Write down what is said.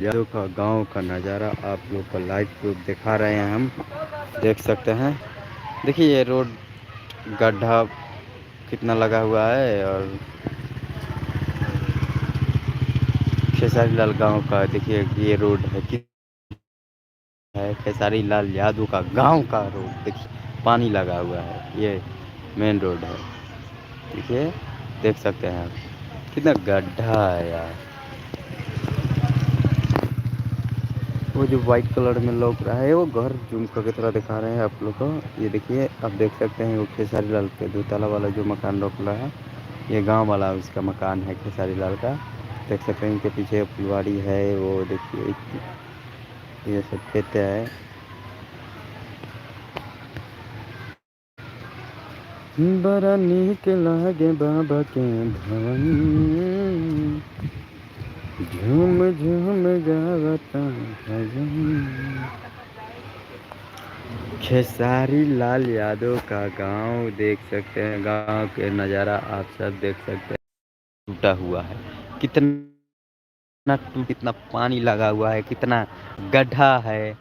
यादों का गांव का नज़ारा आप लोग को लाइव प्रूफ दिखा रहे हैं हम। देख सकते हैं। देखिए ये रोड गड्ढा कितना लगा हुआ है। और खेसारी लाल गांव का देखिए ये रोड है कि है खेसारी लाल यादव का गांव का रोड। देखिए पानी लगा हुआ है। ये मेन रोड है। देखिए देख सकते हैं आप कितना गड्ढा है यार। वो जो वाइट कलर में लौक रहा है वो घर जूम करके थोड़ा दिखा रहे हैं आप लोग को। ये देखिए आप देख सकते हैं वो खेसारी लाल के 2 ताला वाला जो मकान रोकला है ये गांव वाला उसका मकान है खेसारी लाल का। देख सकते हैं इनके पीछे फुलवाड़ी है। वो देखिए ये सब खेत है। बड़ा नीक लागे बाबा के भवन झूम झूम गावता भजन। खेसारी लाल यादव का गांव देख सकते हैं। गांव के नज़ारा आप सब देख सकते हैं। टूटा हुआ है कितना पानी लगा हुआ है कितना गड्ढा है।